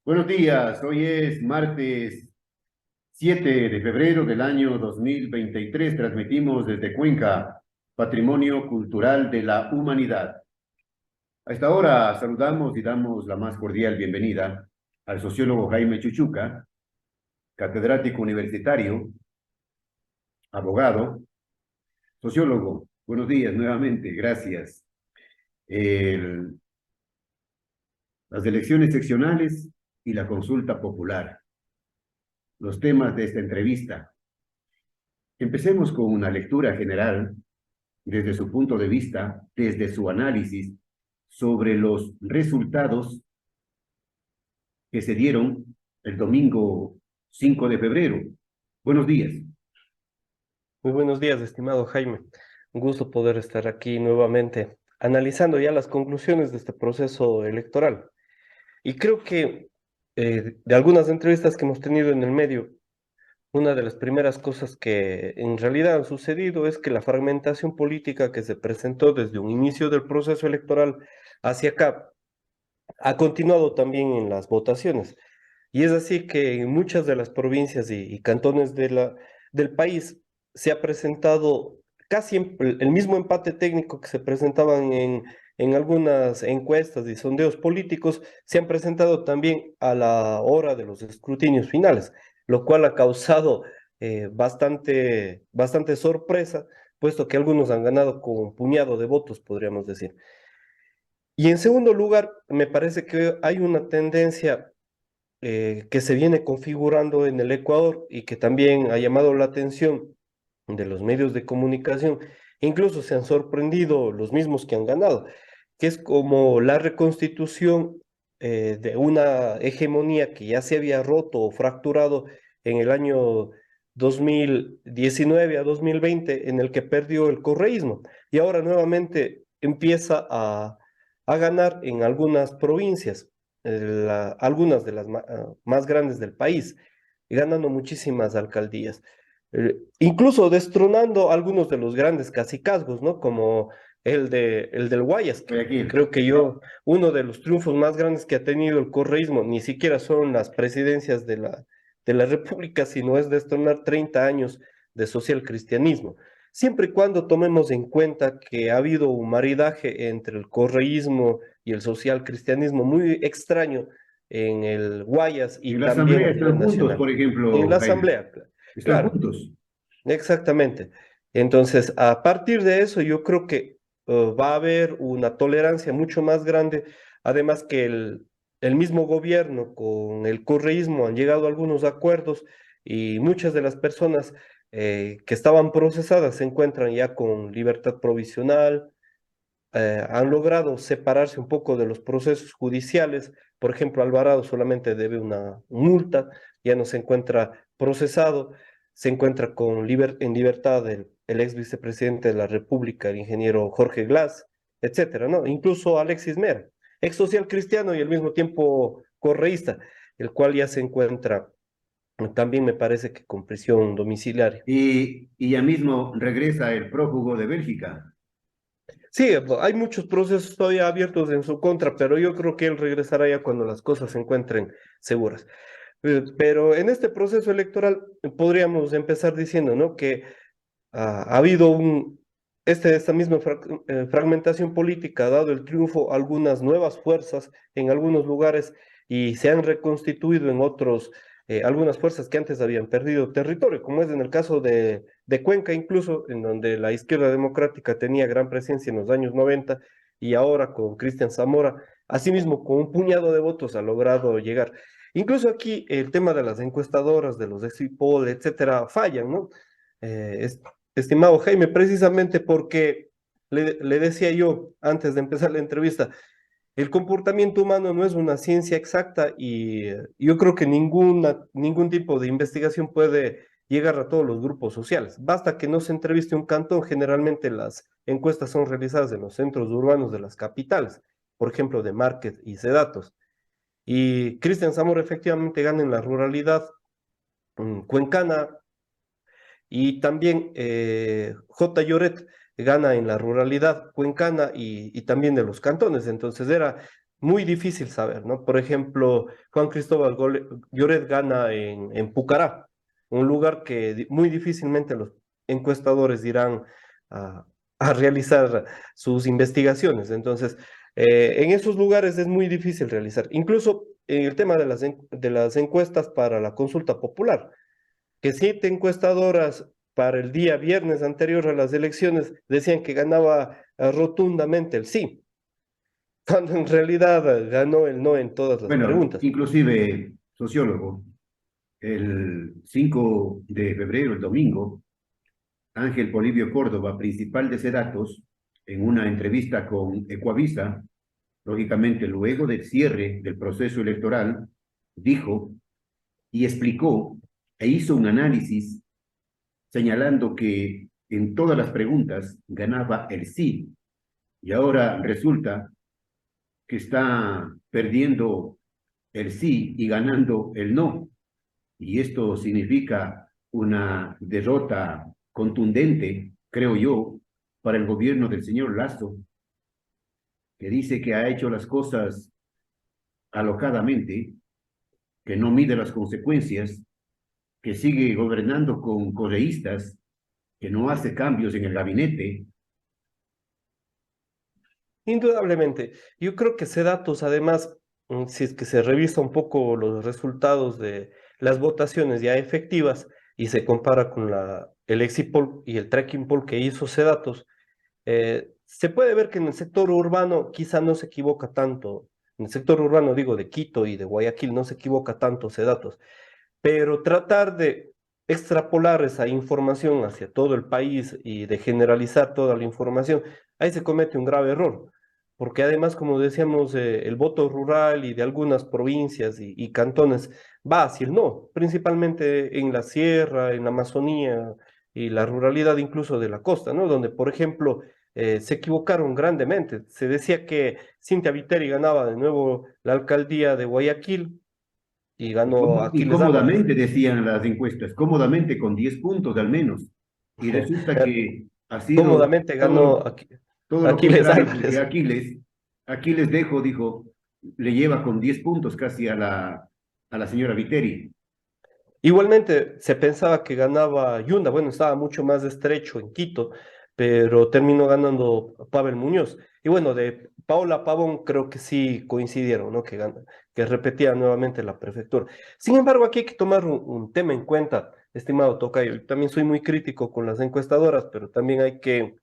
Buenos días, hoy es martes 7 de febrero del año 2023. Transmitimos desde Cuenca, Patrimonio Cultural de la Humanidad. A esta hora saludamos y damos la más cordial bienvenida al sociólogo Jaime Chuchuca, catedrático universitario, abogado, sociólogo. Buenos días nuevamente, gracias. El- las elecciones seccionales y la consulta popular, los temas de esta entrevista. Empecemos con una lectura general desde su punto de vista, desde su análisis sobre los resultados que se dieron el domingo 5 de febrero. Buenos días. Muy buenos días, estimado Jaime. Un gusto poder estar aquí nuevamente analizando ya las conclusiones de este proceso electoral. Y creo que de algunas entrevistas que hemos tenido en el medio, una de las primeras cosas que en realidad han sucedido es que la fragmentación política que se presentó desde un inicio del proceso electoral hacia acá ha continuado también en las votaciones. Y es así que en muchas de las provincias y cantones del país se ha presentado casi el mismo empate técnico que se presentaban en algunas encuestas y sondeos políticos, se han presentado también a la hora de los escrutinios finales, lo cual ha causado bastante sorpresa, puesto que algunos han ganado con un puñado de votos, podríamos decir. Y en segundo lugar, me parece que hay una tendencia que se viene configurando en el Ecuador y que también ha llamado la atención de los medios de comunicación. Incluso se han sorprendido los mismos que han ganado, que es como la reconstitución de una hegemonía que ya se había roto o fracturado en el año 2019 a 2020, en el que perdió el correísmo. Y ahora nuevamente empieza a ganar en algunas provincias, algunas de las más grandes del país, y ganando muchísimas alcaldías. Incluso destronando algunos de los grandes cacicazgos, ¿no? Como el del Guayas, que Guayaquil. creo que uno de los triunfos más grandes que ha tenido el correísmo, ni siquiera son las presidencias de la República, sino es destronar 30 años de social cristianismo. Siempre y cuando tomemos en cuenta que ha habido un maridaje entre el correísmo y el social cristianismo muy extraño en el Guayas En y la también a asamblea nivel están juntos, nacional. por En ejemplo, la Jaime. asamblea, Están claro, juntos. exactamente. Entonces, a partir de eso, yo creo que va a haber una tolerancia mucho más grande, además que el mismo gobierno con el correísmo han llegado a algunos acuerdos y muchas de las personas que estaban procesadas se encuentran ya con libertad provisional, han logrado separarse un poco de los procesos judiciales. Por ejemplo, Alvarado solamente debe una multa, ya no se encuentra procesado, se encuentra en libertad el ex vicepresidente de la República, el ingeniero Jorge Glass, etcétera, ¿no? Incluso Alexis Mera, ex social cristiano y al mismo tiempo correísta, el cual ya se encuentra también me parece que con prisión domiciliaria. Y ya mismo regresa el prófugo de Bélgica. Sí, hay muchos procesos todavía abiertos en su contra, pero yo creo que él regresará ya cuando las cosas se encuentren seguras. Pero en este proceso electoral podríamos empezar diciendo, ¿no? Que ha habido esta misma fragmentación política ha dado el triunfo a algunas nuevas fuerzas en algunos lugares y se han reconstituido en otros, algunas fuerzas que antes habían perdido territorio, como es en el caso de Cuenca incluso, en donde la izquierda democrática tenía gran presencia en los años 90 y ahora con Cristian Zamora, asimismo con un puñado de votos ha logrado llegar. Incluso aquí el tema de las encuestadoras, de los exit poll, etcétera, fallan, ¿no? Eh, Estimado Jaime, precisamente porque le decía yo antes de empezar la entrevista, el comportamiento humano no es una ciencia exacta y yo creo que ningún tipo de investigación puede llegar a todos los grupos sociales. Basta que no se entreviste un cantón, generalmente las encuestas son realizadas en los centros urbanos de las capitales, por ejemplo, de Márquez y Sedatos. Y Cristian Zamora efectivamente gana en la ruralidad cuencana, y también J. Lloret gana en la ruralidad cuencana y también de los cantones. Entonces era muy difícil saber, ¿no? Por ejemplo, Juan Cristóbal Lloret gana en Pucará, un lugar que muy difícilmente los encuestadores irán a, a realizar sus investigaciones. Entonces, en esos lugares es muy difícil realizar. Incluso en el tema de de las encuestas para la consulta popular, que 7 encuestadoras para el día viernes anterior a las elecciones decían que ganaba rotundamente el sí, cuando en realidad ganó el no en todas las Bueno, preguntas. inclusive, sociólogo, el 5 de febrero, el domingo, Ángel Polibio Córdoba, principal de Sedatos, en una entrevista con Ecuavisa, lógicamente luego del cierre del proceso electoral, dijo y explicó e hizo un análisis señalando que en todas las preguntas ganaba el sí, y ahora resulta que está perdiendo el sí y ganando el no. Y esto significa una derrota contundente, creo yo, para el gobierno del señor Lazo, que dice que ha hecho las cosas alocadamente, que no mide las consecuencias, que sigue gobernando con correístas, que no hace cambios en el gabinete. Indudablemente, yo creo que datos además, si es que se revisa un poco los resultados de las votaciones ya efectivas y se compara con el exit poll y el tracking poll que hizo Sedatos, se puede ver que en el sector urbano quizá no se equivoca tanto. En el sector urbano, digo, de Quito y de Guayaquil, no se equivoca tanto Sedatos, pero tratar de extrapolar esa información hacia todo el país y de generalizar toda la información, ahí se comete un grave error, porque además, como decíamos, el voto rural y de algunas provincias y cantones va hacia el no, principalmente en la sierra, en la Amazonía y la ruralidad incluso de la costa, ¿no? Donde, por ejemplo, se equivocaron grandemente. Se decía que Cintia Viteri ganaba de nuevo la alcaldía de Guayaquil y ganó Y Aquiles Álvarez. cómodamente decían las encuestas, cómodamente con 10 puntos al menos. Y resulta que ha sido Cómodamente todo ganó todo lo Aquiles contrario, porque Álvarez. Aquiles Dejo, dijo, le lleva con 10 puntos casi a la señora Viteri. Igualmente se pensaba que ganaba Yunda, bueno, estaba mucho más estrecho en Quito, pero terminó ganando Pavel Muñoz. Y bueno, de Paola Pavón creo que sí coincidieron, ¿no? Que repetía nuevamente la prefectura. Sin embargo, aquí hay que tomar un tema en cuenta, estimado Tocayo. Yo también soy muy crítico con las encuestadoras, pero también hay que,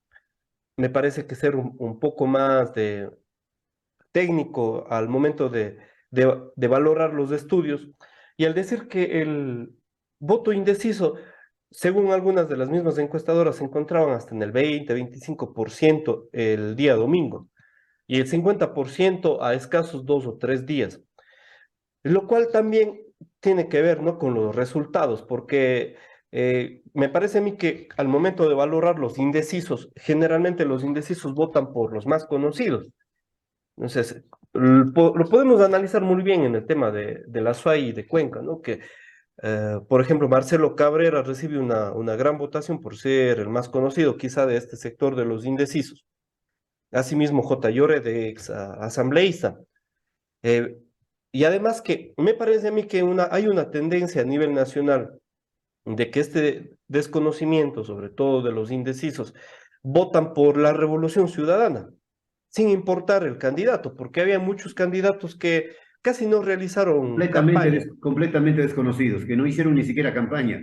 me parece que ser un poco más de técnico al momento de valorar los estudios y al decir que el voto indeciso, según algunas de las mismas encuestadoras, se encontraban hasta en el 20-25% el día domingo y el 50% a escasos 2 o 3 días, lo cual también tiene que ver, ¿no?, con los resultados, porque me parece a mí que al momento de valorar los indecisos, generalmente los indecisos votan por los más conocidos. Entonces, lo podemos analizar muy bien en el tema de la SUAY y de Cuenca, ¿no? Que, por ejemplo, Marcelo Cabrera recibe una gran votación por ser el más conocido quizá de este sector de los indecisos. Asimismo, J. Llore de ex asambleísta. Eh, y además que me parece a mí que hay una tendencia a nivel nacional de que este desconocimiento, sobre todo de los indecisos, votan por la revolución ciudadana sin importar el candidato, porque había muchos candidatos que casi no realizaron campaña. Completamente desconocidos, que no hicieron ni siquiera campaña.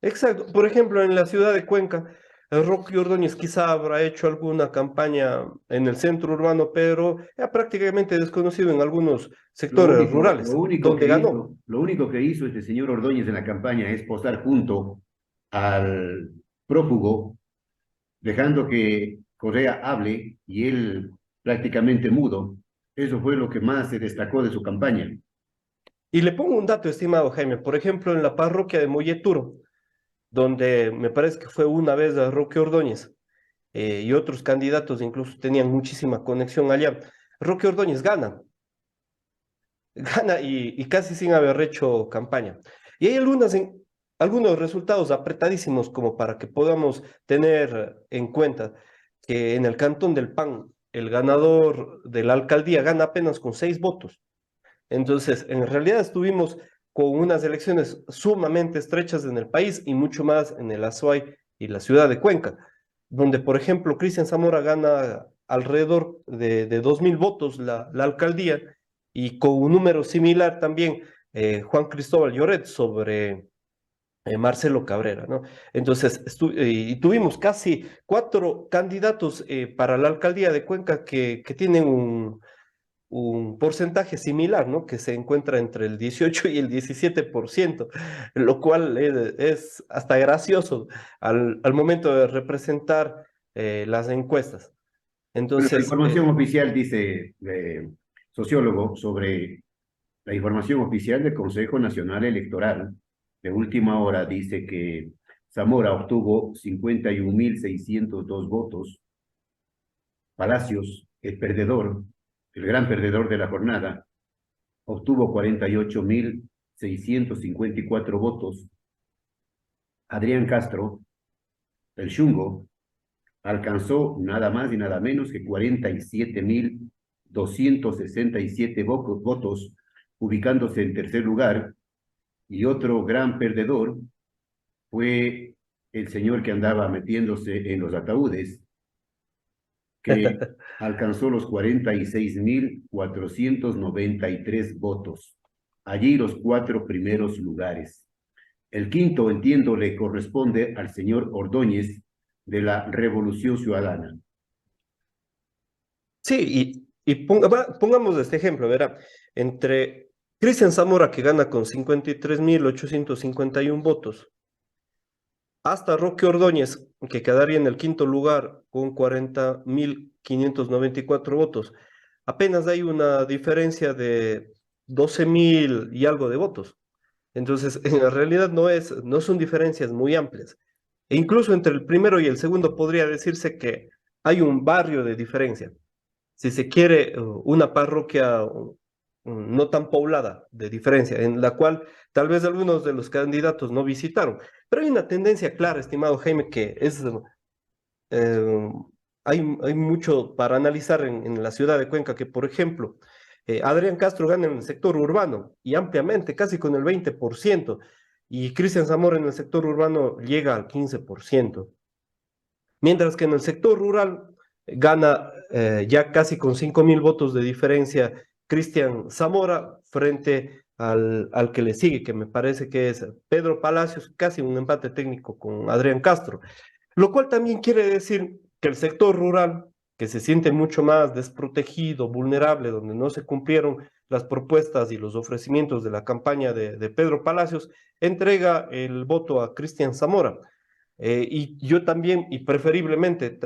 Exacto. Por ejemplo, en la ciudad de Cuenca, Roque Ordóñez quizá habrá hecho alguna campaña en el centro urbano, pero era prácticamente desconocido en algunos sectores rurales, donde ganó. Lo único que hizo este señor Ordóñez en la campaña es posar junto al prófugo, dejando que Correa hable y él prácticamente mudo. Eso fue lo que más se destacó de su campaña. Y le pongo un dato, estimado Jaime, por ejemplo, en la parroquia de Molleturo, donde me parece que fue una vez a Roque Ordóñez, y otros candidatos incluso tenían muchísima conexión allá. Roque Ordóñez gana, gana y casi sin haber hecho campaña. Y hay algunos resultados apretadísimos como para que podamos tener en cuenta que en el Cantón del Pan el ganador de la alcaldía gana apenas con 6 votos. Entonces, en realidad estuvimos con unas elecciones sumamente estrechas en el país y mucho más en el Azuay y la ciudad de Cuenca, donde, por ejemplo, Cristian Zamora gana alrededor de 2.000 votos la alcaldía y con un número similar también Juan Cristóbal Lloret sobre Marcelo Cabrera, ¿no? Entonces, y tuvimos casi 4 candidatos para la alcaldía de Cuenca que tienen un porcentaje similar, ¿no? Que se encuentra entre el 18 y el 17%, lo cual es hasta gracioso al momento de representar las encuestas. Bueno, la Entonces, información oficial dice, sociólogo, sobre la información oficial del Consejo Nacional Electoral de última hora dice que Zamora obtuvo 51.602 votos, Palacios, el perdedor, el gran perdedor de la jornada, obtuvo 48.654 votos, Adrián Castro, el Chungo, alcanzó nada más y nada menos que 47.267 votos, ubicándose en tercer lugar, y otro gran perdedor fue el señor que andaba metiéndose en los ataúdes, que alcanzó los 46.493 votos. Allí los 4 primeros lugares. El quinto, entiendo, le corresponde al señor Ordóñez de la Revolución Ciudadana. sí, pongamos este ejemplo, verá, entre Cristian Zamora, que gana con 53.851 votos, hasta Roque Ordóñez, que quedaría en el quinto lugar con 40.594 votos. Apenas hay una diferencia de 12.000 y algo de votos. Entonces, en la realidad no son diferencias muy amplias. E incluso entre el primero y el segundo podría decirse que hay un barrio de diferencia. Si se quiere, una parroquia no tan poblada de diferencia, en la cual tal vez algunos de los candidatos no visitaron. Pero hay una tendencia clara, estimado Jaime, que es, eh, hay mucho para analizar en la ciudad de Cuenca, que por ejemplo, Adrián Castro gana en el sector urbano y ampliamente, casi con el 20%, y Cristian Zamora en el sector urbano llega al 15%. Mientras que en el sector rural gana ya casi con 5.000 votos de diferencia Cristian Zamora frente al que le sigue, que me parece que es Pedro Palacios, casi un empate técnico con Adrián Castro. Lo cual también quiere decir que el sector rural, que se siente mucho más desprotegido, vulnerable, donde no se cumplieron las propuestas y los ofrecimientos de la campaña de Pedro Palacios, entrega el voto a Cristian Zamora. Y yo también, y preferiblemente,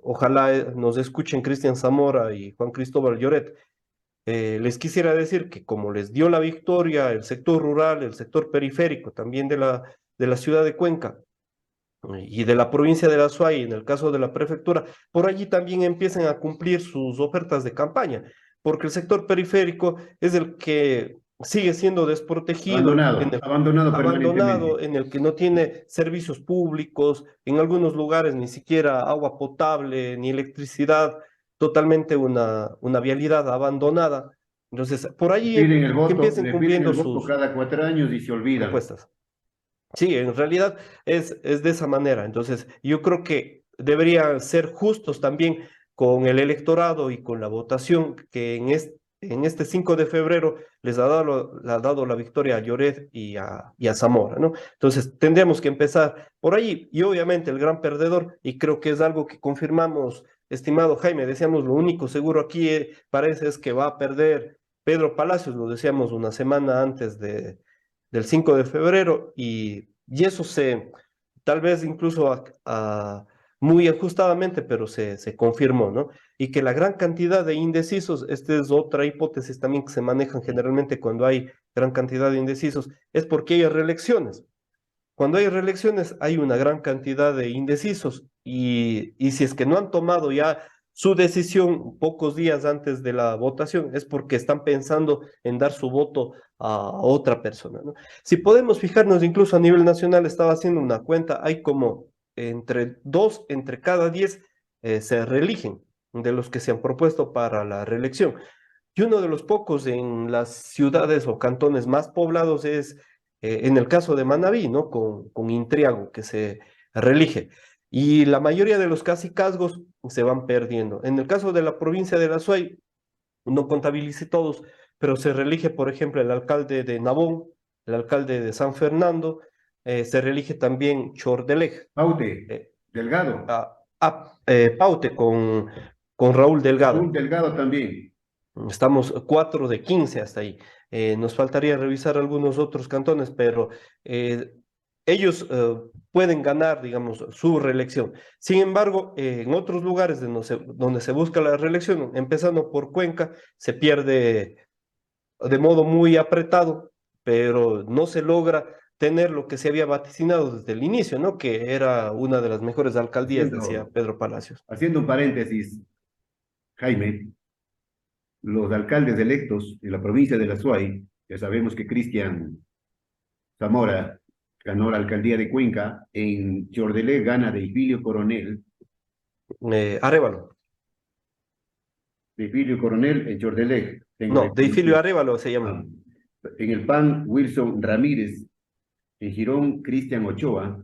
ojalá nos escuchen Cristian Zamora y Juan Cristóbal Lloret, les quisiera decir que como les dio la victoria el sector rural, el sector periférico también de la ciudad de Cuenca y de la provincia de La Suay, en el caso de la prefectura, por allí también empiecen a cumplir sus ofertas de campaña, porque el sector periférico es el que sigue siendo desprotegido, Abandonado, abandonado abandonado, permanentemente. en el que no tiene servicios públicos, en algunos lugares ni siquiera agua potable ni electricidad, totalmente una vialidad abandonada. Entonces, por allí que empiecen Le piden cumpliendo el voto sus cada 4 años y se olvidan. propuestas. Sí, en realidad es de esa manera. Entonces, yo creo que deberían ser justos también con el electorado y con la votación que en este 5 de febrero le ha dado la victoria a Lloret y a Zamora, ¿no? Entonces, tendríamos que empezar por allí. Y obviamente el gran perdedor, y creo que es algo que confirmamos, estimado Jaime, decíamos lo único seguro aquí parece es que va a perder Pedro Palacios, lo decíamos una semana antes del 5 de febrero y eso tal vez incluso muy ajustadamente, pero se confirmó, ¿no? Y que la gran cantidad de indecisos, esta es otra hipótesis también que se manejan generalmente cuando hay gran cantidad de indecisos, es porque hay reelecciones. Cuando hay reelecciones hay una gran cantidad de indecisos y si es que no han tomado ya su decisión pocos días antes de la votación es porque están pensando en dar su voto a otra persona, ¿no? Si podemos fijarnos, incluso a nivel nacional, estaba haciendo una cuenta, hay como entre 2 entre cada 10 se reeligen. de los que se han propuesto para la reelección. Y uno de los pocos en las ciudades o cantones más poblados es, en el caso de Manabí, ¿no? Con Intriago, que se reelige. Y la mayoría de los cacicazgos se van perdiendo. En el caso de la provincia de La Suay, no contabilice todos, pero se reelige, por ejemplo, el alcalde de Nabón, el alcalde de San Fernando, se reelige también Chordelej, Paute, eh, Delgado, Paute con Raúl Raúl Delgado. Delgado también. Estamos 4 de 15 hasta ahí. Nos faltaría revisar algunos otros cantones, pero ellos pueden ganar, digamos, su reelección. Sin embargo, en otros lugares donde se busca la reelección, empezando por Cuenca, se pierde de modo muy apretado, pero no se logra tener lo que se había vaticinado desde el inicio, ¿no? Que era una de las mejores alcaldías, decía Haciendo, Pedro Palacios. haciendo un paréntesis, Jaime, los alcaldes electos en la provincia de La Suay, ya sabemos que Cristian Zamora ganó la alcaldía de Cuenca, en Chordelé gana Deifilio Coronel, Arévalo. Deifilio Coronel en Chordelé, tengo la No, Deifilio información. Arévalo se Ah, llama. en el PAN, Wilson Ramírez, en Girón, Cristian Ochoa,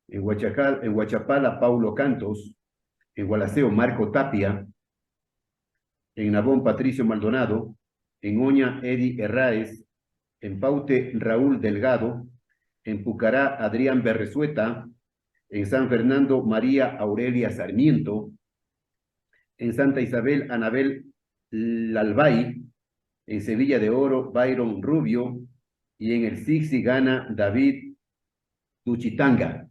en Huachapala, Paulo Cantos, en Gualaceo, Marco Tapia, en Nabón, Patricio Maldonado, en Oña, Eddie Herráez, en Paute, Raúl Delgado, en Pucará, Adrián Berresueta, en San Fernando, María Aurelia Sarmiento, en Santa Isabel, Anabel Lalbay, en Sevilla de Oro, Byron Rubio, y en el Sixi gana David Tuchitanga.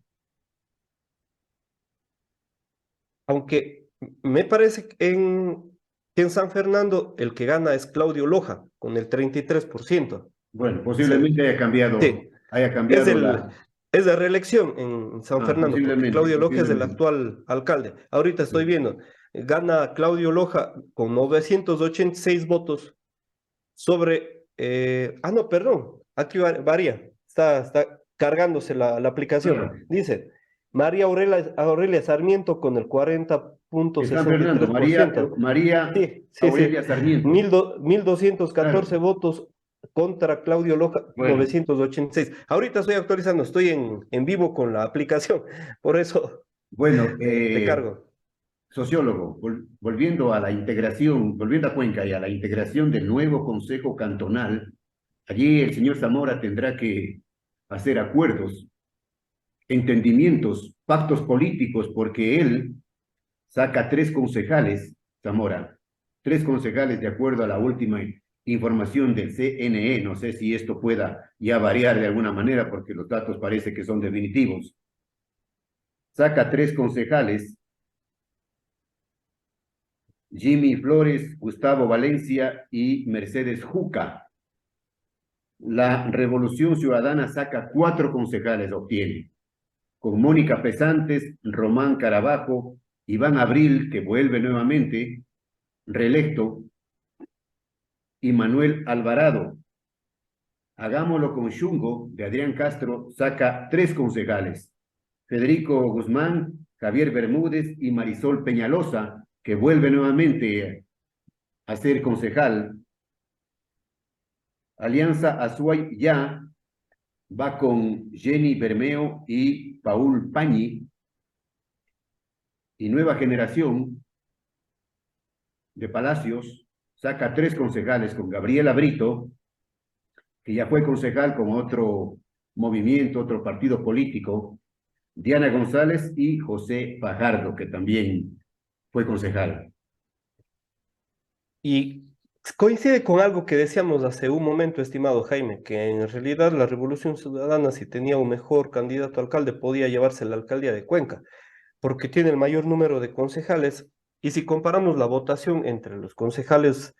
Aunque me parece que en San Fernando el que gana es Claudio Loja, con el 33%. Bueno, Se- posiblemente sí, haya es, cambiado el, la... es de reelección en San Ah, Fernando, porque posiblemente, Claudio Loja es el posiblemente. actual alcalde. Ahorita estoy viendo, gana Claudio Loja con 986 votos sobre... no, perdón, aquí varía, está cargándose la aplicación. Claro, Dice, María Aurelia Sarmiento con el cuarenta punto en San sesenta y Fernando, tres por ciento María Sí, sí, sí. Aurelia Sarmiento. 1214 Claro, votos contra Claudio Loja, bueno, 986. Ahorita estoy actualizando, estoy en vivo con la aplicación, por eso bueno, te cargo. sociólogo, volviendo a la integración, volviendo a Cuenca y a la integración del nuevo Consejo Cantonal, allí el señor Zamora tendrá que hacer acuerdos, entendimientos, pactos políticos, porque él saca tres concejales, Zamora, tres concejales de acuerdo a la última información del CNE. No sé si esto pueda ya variar de alguna manera, porque los datos parece que son definitivos. Saca tres concejales, Jimmy Flores, Gustavo Valencia y Mercedes Juca. La Revolución Ciudadana saca cuatro concejales, obtiene, con Mónica Pesantes, Román Carabajo, Iván Abril, que vuelve nuevamente, reelecto, y Manuel Alvarado. Hagámoslo con Chungo, de Adrián Castro, saca tres concejales, Federico Guzmán, Javier Bermúdez y Marisol Peñalosa, que vuelve nuevamente a ser concejal. Alianza Azuay ya va con Jenny Bermeo y Paul Pañi. Y Nueva Generación de Palacios saca tres concejales con Gabriela Brito, que ya fue concejal con otro movimiento, otro partido político, Diana González y José Fajardo, que también fue concejal. Y coincide con algo que decíamos hace un momento, estimado Jaime, que en realidad la Revolución Ciudadana, si tenía un mejor candidato a alcalde, podía llevarse la alcaldía de Cuenca, porque tiene el mayor número de concejales. Y si comparamos la votación entre los concejales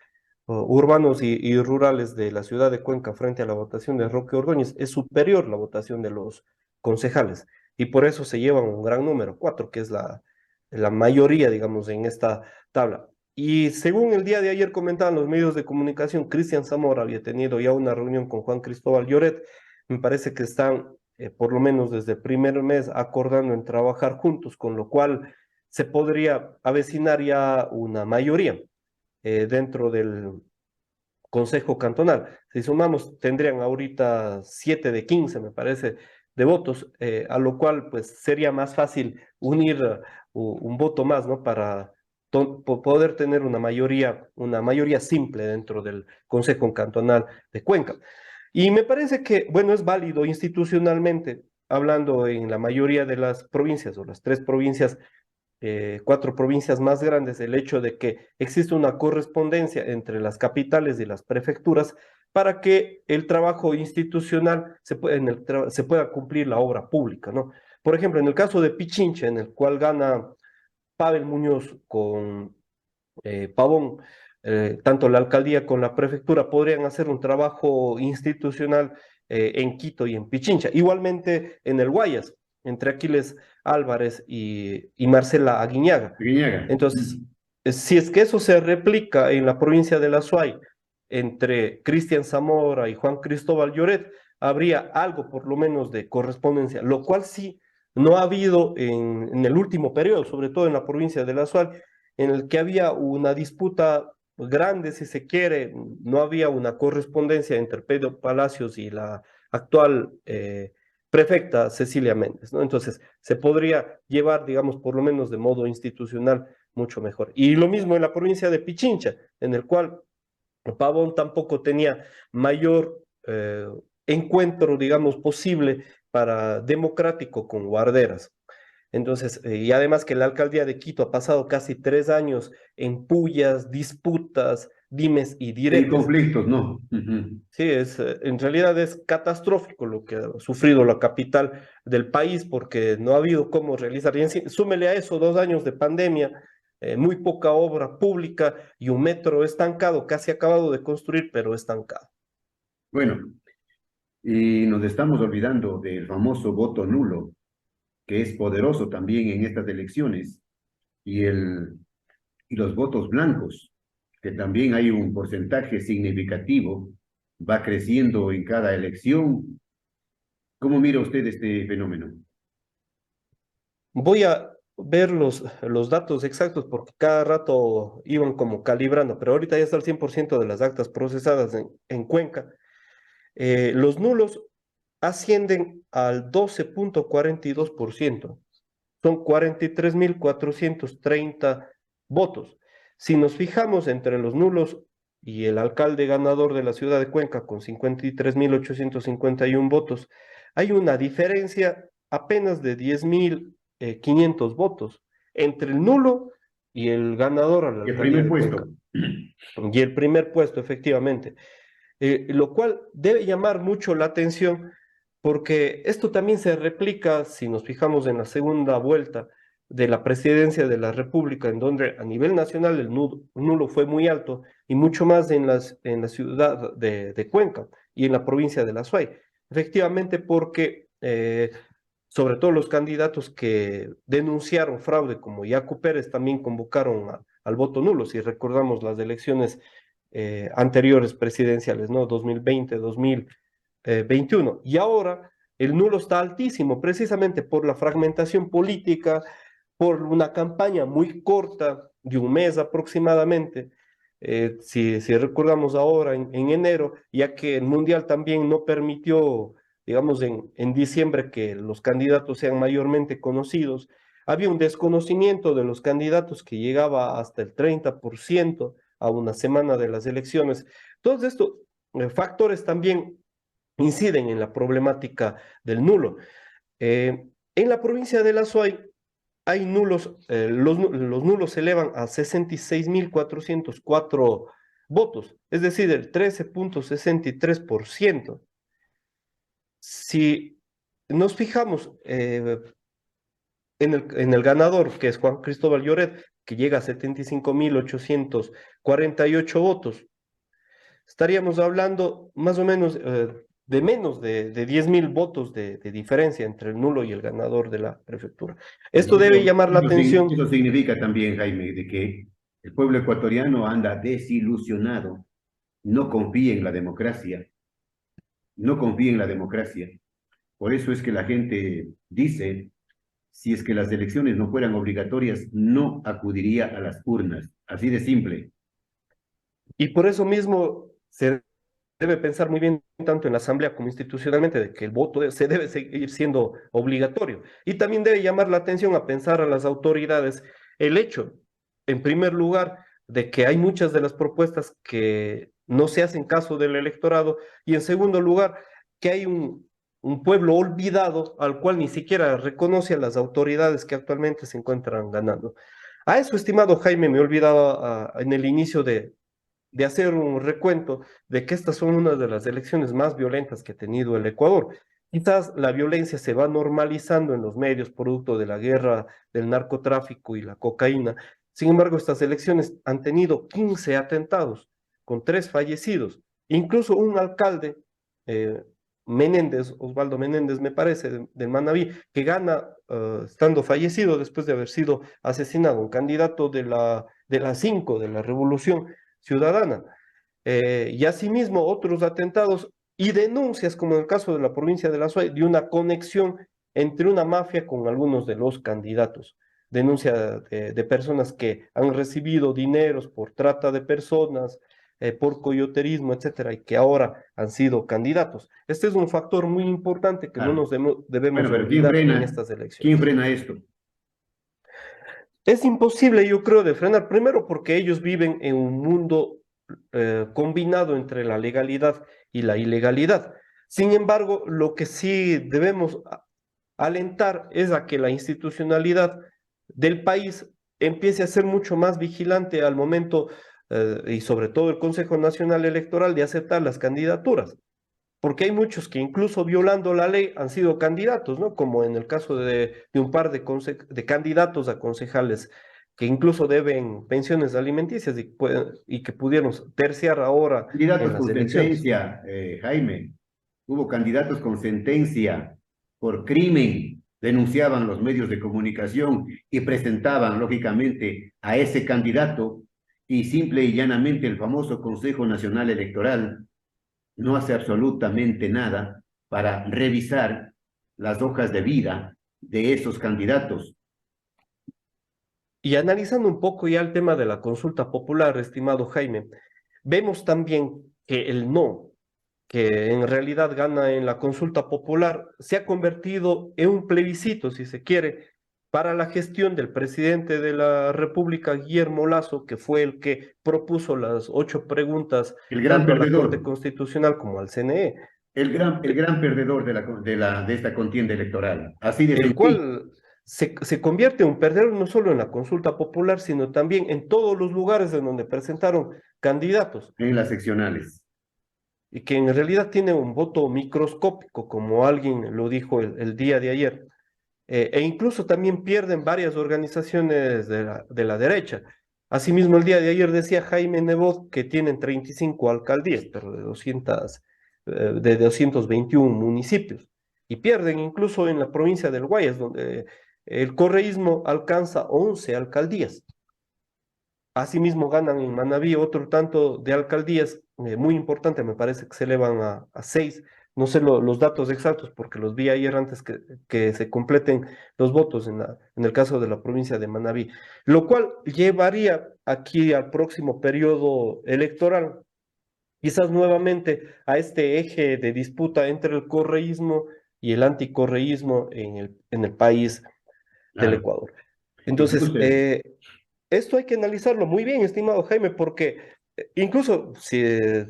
urbanos y rurales de la ciudad de Cuenca frente a la votación de Roque Ordóñez, es superior la votación de los concejales. Y por eso se llevan un gran número, cuatro, que es la mayoría, digamos, en esta tabla. Y según el día de ayer comentaban los medios de comunicación, Cristian Zamora había tenido ya una reunión con Juan Cristóbal Lloret. Me parece que están, por lo menos desde el primer mes, acordando en trabajar juntos, con lo cual se podría avecinar ya una mayoría dentro del Consejo Cantonal. Si sumamos, tendrían ahorita 7 de 15, me parece, de votos, a lo cual pues sería más fácil unir un voto más, ¿no? Para poder tener una mayoría simple dentro del Consejo Cantonal de Cuenca. Y me parece que, bueno, es válido institucionalmente, hablando en la mayoría de las provincias o las tres provincias, cuatro provincias más grandes, el hecho de que existe una correspondencia entre las capitales y las prefecturas para que el trabajo institucional se pueda cumplir la obra pública, ¿no? Por ejemplo, en el caso de Pichincha, en el cual gana Pavel Muñoz con Pavón, tanto la alcaldía como la prefectura podrían hacer un trabajo institucional en Quito y en Pichincha. Igualmente en el Guayas, entre Aquiles Álvarez y Marcela Aguiñaga. Guiñaga. Entonces, si es que eso se replica en la provincia de La Suay, entre Cristian Zamora y Juan Cristóbal Lloret, habría algo por lo menos de correspondencia, lo cual sí no ha habido en el último periodo, sobre todo en la provincia de La Suay, en el que había una disputa grande, si se quiere, no había una correspondencia entre Pedro Palacios y la actual prefecta Cecilia Méndez, ¿no? Entonces, se podría llevar, digamos, por lo menos de modo institucional, mucho mejor. Y lo mismo en la provincia de Pichincha, en el cual Pavón tampoco tenía mayor encuentro, digamos, posible para democrático con Guarderas. Entonces, y además que la alcaldía de Quito ha pasado casi 3 años en pullas, disputas, dimes y En diretes. conflictos, ¿no? Ujú. Sí, en realidad es catastrófico lo que ha sufrido la capital del país porque no ha habido cómo realizar. Y súmele a eso 2 años de pandemia, muy poca obra pública y un metro estancado, casi acabado de construir, pero estancado. Bueno, y nos estamos olvidando del famoso voto nulo, que es poderoso también en estas elecciones, y, y los votos blancos, que también hay un porcentaje significativo, va creciendo en cada elección. ¿Cómo mira usted este fenómeno? Voy a ver los datos exactos porque cada rato iban como calibrando, pero ahorita ya está el 100% de las actas procesadas en Cuenca. Los nulos ascienden al 12,42%. Son 43.430 votos. Si nos fijamos entre los nulos y el alcalde ganador de la ciudad de Cuenca con 53.851 votos, hay una diferencia apenas de 10.500 votos entre el nulo y el ganador a la El alcaldía primer de puesto. Cuenca. Y el primer puesto, efectivamente. Lo cual debe llamar mucho la atención porque esto también se replica si nos fijamos en la segunda vuelta de la presidencia de la República, en donde a nivel nacional el nulo fue muy alto y mucho más en la ciudad de Cuenca y en la provincia de La Suay. Efectivamente, porque sobre todo los candidatos que denunciaron fraude, como Yacu Pérez, también convocaron al voto nulo, si recordamos las elecciones anteriores presidenciales, ¿no? 2020, 2021. Y ahora el nulo está altísimo, precisamente por la fragmentación política, por una campaña muy corta, de un mes aproximadamente. Si recordamos ahora en enero, ya que el Mundial también no permitió, digamos, en diciembre que los candidatos sean mayormente conocidos, había un desconocimiento de los candidatos que llegaba hasta el 30% a una semana de las elecciones. Todos estos factores también inciden en la problemática del nulo. En la provincia de La Suay hay nulos, los nulos se elevan a 66.404 votos, es decir, el 13,63%. Si nos fijamos en el ganador, que es Juan Cristóbal Lloret, que llega a 75.848 votos, estaríamos hablando más o menos de menos de 10.000 votos de diferencia entre el nulo y el ganador de la prefectura. Esto debe llamar la atención. Eso significa también, Jaime, de que el pueblo ecuatoriano anda desilusionado, no confía en la democracia, no confía en la democracia. Por eso es que la gente dice si es que las elecciones no fueran obligatorias, no acudiría a las urnas. Así de simple. Y por eso mismo se debe pensar muy bien tanto en la Asamblea como institucionalmente de que el voto se debe seguir siendo obligatorio. Y también debe llamar la atención a pensar a las autoridades el hecho, en primer lugar, de que hay muchas de las propuestas que no se hacen caso del electorado y en segundo lugar, que hay un pueblo olvidado al cual ni siquiera reconoce a las autoridades que actualmente se encuentran ganando. A eso, estimado Jaime, me olvidaba en el inicio de hacer un recuento de que estas son una de las elecciones más violentas que ha tenido el Ecuador. Quizás la violencia se va normalizando en los medios producto de la guerra del narcotráfico y la cocaína. Sin embargo, estas elecciones han tenido 15 atentados con 3 fallecidos. Incluso un alcalde, eh, Menéndez, Osvaldo Menéndez, me parece, del Manabí, que gana estando fallecido después de haber sido asesinado, un candidato de la 5, de la Revolución Ciudadana. Y asimismo otros atentados y denuncias, como en el caso de la provincia de La Suay, de una conexión entre una mafia con algunos de los candidatos. Denuncia de personas que han recibido dineros por trata de personas, por coyoterismo, etcétera, y que ahora han sido candidatos. Este es un factor muy importante que no Claro. nos debemos Bueno, pero ¿quién olvidar en frena? estas ¿Quién elecciones. frena esto? Es imposible, yo creo, de frenar, primero porque ellos viven en un mundo combinado entre la legalidad y la ilegalidad. Sin embargo, lo que sí debemos alentar es a que la institucionalidad del país empiece a ser mucho más vigilante al momento, y sobre todo el Consejo Nacional Electoral, de aceptar las candidaturas porque hay muchos que incluso violando la ley han sido candidatos, ¿no? Como en el caso de un par de candidatos a concejales que incluso deben pensiones alimenticias y que pudieron terciar ahora en Candidatos las con elecciones. sentencia, Jaime. Hubo candidatos con sentencia por crimen. Denunciaban los medios de comunicación y presentaban, lógicamente, a ese candidato y simple y llanamente el famoso Consejo Nacional Electoral no hace absolutamente nada para revisar las hojas de vida de esos candidatos. Y analizando un poco ya el tema de la consulta popular, estimado Jaime, vemos también que el no, que en realidad gana en la consulta popular, se ha convertido en un plebiscito, si se quiere, para la gestión del presidente de la República, Guillermo Lasso, que fue el que propuso las 8 preguntas El gran tanto a la perdedor, Corte Constitucional como al CNE, el gran perdedor de esta contienda electoral. Así de el sencillo, cual se convierte en un perdedor no solo en la consulta popular, sino también en todos los lugares en donde presentaron candidatos. en las seccionales. Y que en realidad tiene un voto microscópico, como alguien lo dijo el día de ayer. E incluso también pierden varias organizaciones de la derecha. Asimismo, el día de ayer decía Jaime Nebot que tienen 35 alcaldías, pero de 221 municipios. Y pierden incluso en la provincia del Guayas, donde el correísmo alcanza 11 alcaldías. Asimismo, ganan en Manabí otro tanto de alcaldías, muy importante, me parece que se elevan a 6. No sé los datos exactos porque los vi ayer antes que se completen los votos en el caso de la provincia de Manabí, lo cual llevaría aquí al próximo periodo electoral, quizás nuevamente a este eje de disputa entre el correísmo y el anticorreísmo en el país del Claro. Ecuador. Entonces, Incluso, esto hay que analizarlo muy bien, estimado Jaime, porque incluso si,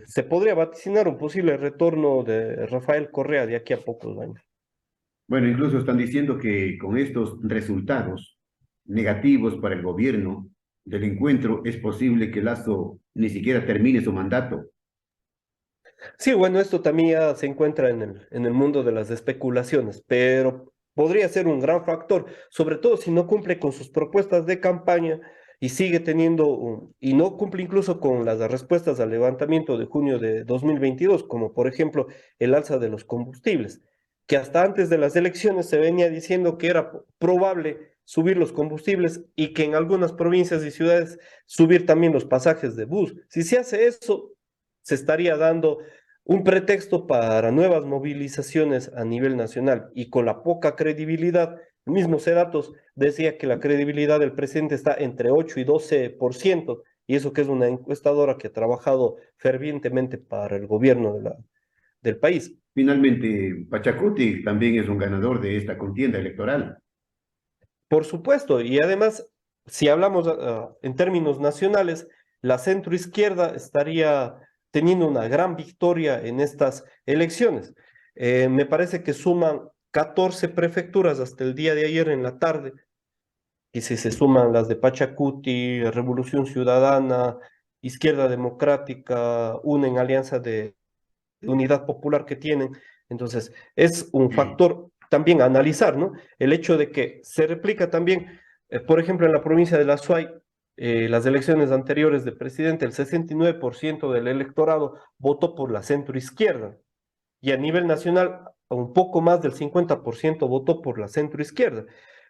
se podría vaticinar un posible retorno de Rafael Correa de aquí a pocos años. bueno, incluso están diciendo que con estos resultados negativos para el gobierno del encuentro es posible que Lazo ni siquiera termine su mandato. Sí, bueno, esto también ya se encuentra en el mundo de las especulaciones, pero podría ser un gran factor, sobre todo si no cumple con sus propuestas de campaña y sigue y no cumple incluso con las respuestas al levantamiento de junio de 2022, como por ejemplo el alza de los combustibles, que hasta antes de las elecciones se venía diciendo que era probable subir los combustibles y que en algunas provincias y ciudades subir también los pasajes de bus. Si se hace eso, se estaría dando un pretexto para nuevas movilizaciones a nivel nacional y con la poca credibilidad, El mismo Cedatos decía que la credibilidad del presidente está entre 8 y 12%, y eso que es una encuestadora que ha trabajado fervientemente para el gobierno del país. Finalmente, Pachacuti también es un ganador de esta contienda electoral. Por supuesto, y además, si hablamos en términos nacionales, la centroizquierda estaría teniendo una gran victoria en estas elecciones. Me parece que suman 14 prefecturas hasta el día de ayer en la tarde, y si se suman las de Pachacuti, Revolución Ciudadana, Izquierda Democrática, unen alianza de unidad popular que tienen. Entonces, es un Sí. factor también a analizar, ¿no? El hecho de que se replica también, por ejemplo, en la provincia de la Suay, las elecciones anteriores de presidente, el 69% del electorado votó por la centroizquierda, y a nivel nacional, un poco más del 50% votó por la centroizquierda,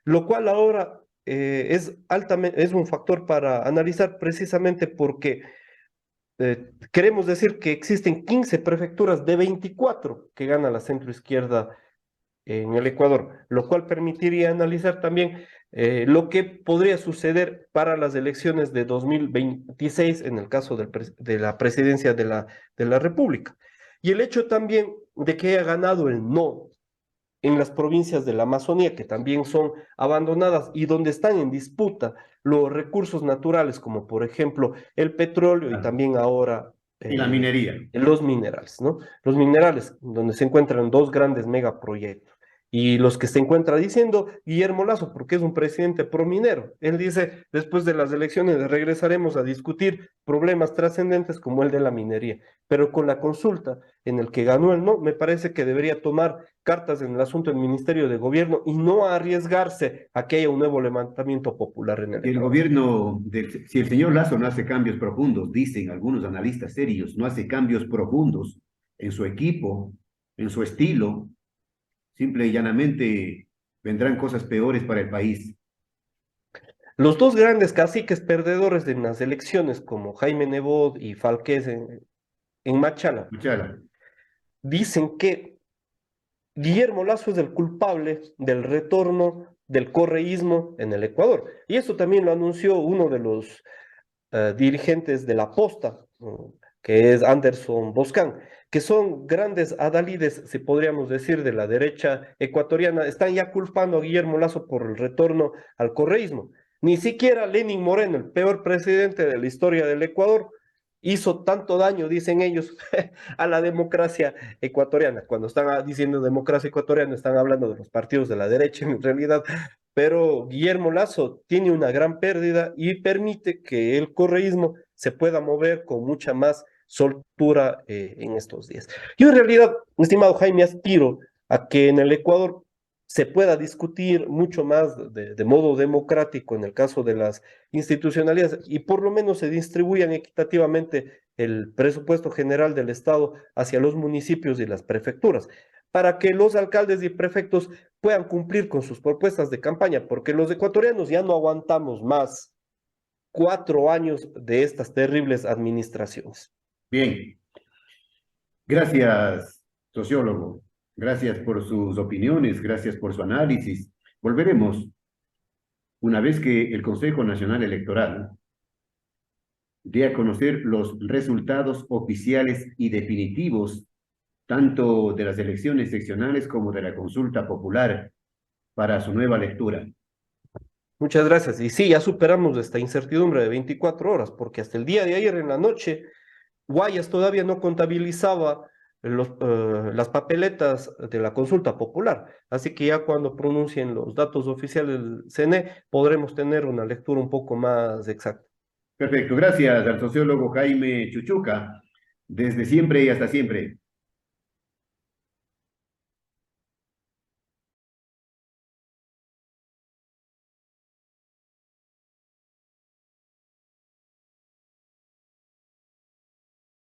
lo cual ahora es un factor para analizar precisamente porque queremos decir que existen 15 prefecturas de 24 que gana la centroizquierda en el Ecuador, lo cual permitiría analizar también lo que podría suceder para las elecciones de 2026 en el caso de la presidencia de la República. Y el hecho también de que haya ganado el no en las provincias de la Amazonía, que también son abandonadas y donde están en disputa los recursos naturales, como por ejemplo el petróleo y Claro. también ahora Y la minería. los minerales, ¿no? Los minerales, donde se encuentran dos grandes megaproyectos. Y los que se encuentra diciendo Guillermo Lazo, porque es un presidente prominero. Él dice, después de las elecciones regresaremos a discutir problemas trascendentes como el de la minería. Pero con la consulta en el que ganó el no, me parece que debería tomar cartas en el asunto del Ministerio de Gobierno y no arriesgarse a que haya un nuevo levantamiento popular en el Si el Ecuador. gobierno, si el señor Lazo no hace cambios profundos, dicen algunos analistas serios, no hace cambios profundos en su equipo, en su estilo, simple y llanamente vendrán cosas peores para el país. Los dos grandes caciques perdedores de las elecciones, como Jaime Nebot y Falquez en Machala, Machala, dicen que Guillermo Lazo es el culpable del retorno del correísmo en el Ecuador. Y eso también lo anunció uno de los dirigentes de la Posta, que es Anderson Boscan, que son grandes adalides, si podríamos decir, de la derecha ecuatoriana, están ya culpando a Guillermo Lazo por el retorno al correísmo. Ni siquiera Lenín Moreno, el peor presidente de la historia del Ecuador, hizo tanto daño, dicen ellos, a la democracia ecuatoriana. Cuando están diciendo democracia ecuatoriana, están hablando de los partidos de la derecha en realidad, pero Guillermo Lazo tiene una gran pérdida y permite que el correísmo se pueda mover con mucha más soltura en estos días. Yo en realidad, estimado Jaime, aspiro a que en el Ecuador se pueda discutir mucho más de modo democrático en el caso de las institucionalidades y por lo menos se distribuyan equitativamente el presupuesto general del Estado hacia los municipios y las prefecturas, para que los alcaldes y prefectos puedan cumplir con sus propuestas de campaña, porque los ecuatorianos ya no aguantamos más 4 años de estas terribles administraciones. bien, gracias, sociólogo, gracias por sus opiniones, gracias por su análisis. Volveremos una vez que el Consejo Nacional Electoral dé a conocer los resultados oficiales y definitivos tanto de las elecciones seccionales como de la consulta popular para su nueva lectura. Muchas gracias. Y sí, ya superamos esta incertidumbre de 24 horas, porque hasta el día de ayer en la noche, Guayas todavía no contabilizaba las papeletas de la consulta popular. Así que ya cuando pronuncien los datos oficiales del CNE, podremos tener una lectura un poco más exacta. Perfecto, gracias al sociólogo Jaime Chuchuca. Desde siempre y hasta siempre.